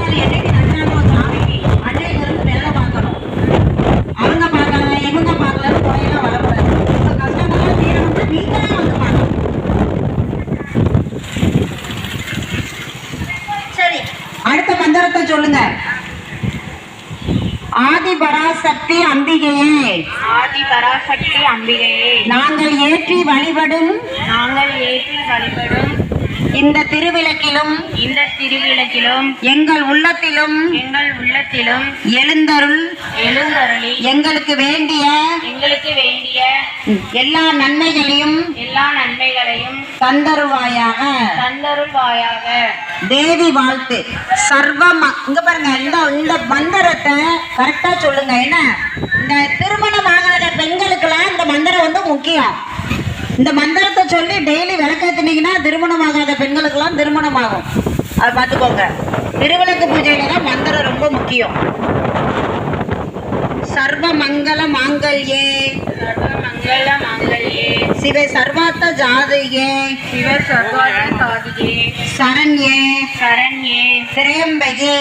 மந்திரத்தை என்னைக்கு நடிச்சாங்களோ சாமிக்கு அன்னையில இருந்து வேலை பார்க்கணும். அவங்க பார்க்கல இவங்க பார்க்கலன்னு குறையெல்லாம் வரக்கூடாது. உங்க கஷ்டங்கள்லாம் தீரணும்னா நீங்களே வந்து பார்க்கணும். சரி, அடுத்த மந்திரத்தை சொல்லுங்க. ஆதிபராசக்தி அம்பிகையே, ஆதிபராசக்தி அம்பிகையே, நாங்கள் ஏற்றி வழிபடும் இந்த திருவிளக்கிலும் எங்கள் உள்ளத்திலும் எழுந்தருளி எங்களுக்கு வேண்டிய எல்லா நன்மைகளையும் தந்தருவாயாக. தேவி வாழ்த்து. சர்வம் இங்க பாருங்க, இந்த மந்திரத்தை கரெக்டா சொல்லுங்க. என்ன, இந்த திருமணம் ஆகாத பெண்களுக்கெல்லாம் இந்த மந்திரம் வந்து முக்கியம். இந்த மந்திரத்தை சொல்லி டெய்லி விளக்கேற்றினீங்கன்னா திருமணம் ஆகாத பெண்களுக்கெல்லாம் திருமணம் ஆகும். அதை பார்த்துக்கோங்க. திருவிளக்கு பூஜையில தான் மந்திரம் ரொம்ப முக்கியம். சர்வ மங்கள மாங்கல்யே சிவ சர்வார்த்த ஜாதியே சரண்யே திரையம்பகே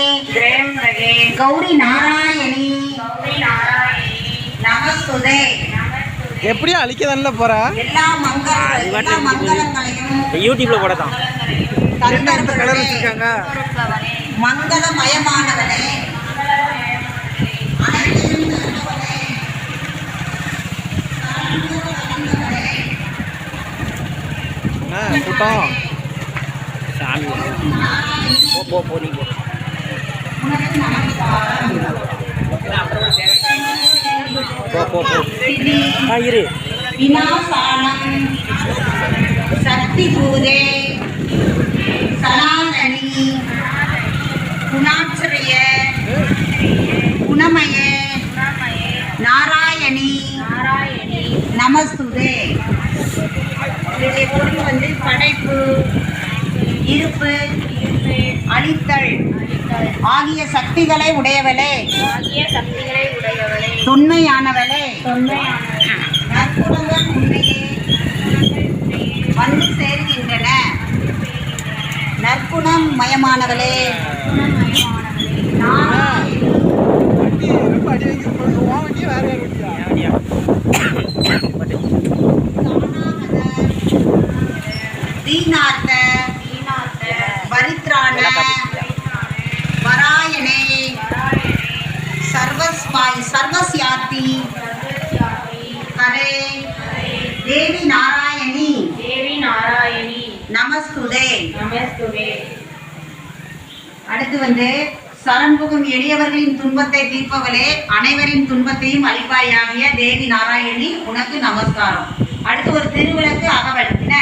கௌரி நாராயணி நமஸ்துதே. எப்படியா அழிக்கதான்ல போற எல்லா மங்களங்களையும் யூடியூப்ல போடதான் கலர் வச்சிருக்காங்க. மங்களமயமானவனே, கூட்டம் சாமி போ நீ போ. இரு. விநாசானம் சக்தி பூதே சனாதனி குணாட்சரிய குணமய நாராயணி நமஸ்துதே. இதனுடைய பொருள் வந்து படைப்பு, இருப்பு, அழித்தல் ஆகிய சக்திகளை உடையவளே, தொன்மையானவளே, நற்குணங்கள் உண்மையே வந்து சேர்கின்றன. நற்குணம் மயமானவளே, தீனார்த்த பரித்ராண வராயணே சர்வஸ்யாதி ஹரே தேவி நாராயணி நமஸ்துதே. அடுத்து வந்து சரண்புகும் எளியவர்களின் துன்பத்தை தீர்ப்பவளே, அனைவரின் துன்பத்தையும் அளிப்பாயாகிய தேவி நாராயணி உனக்கு நமஸ்காரம். அடுத்து ஒரு திருவிளக்கு அகவல். என்ன,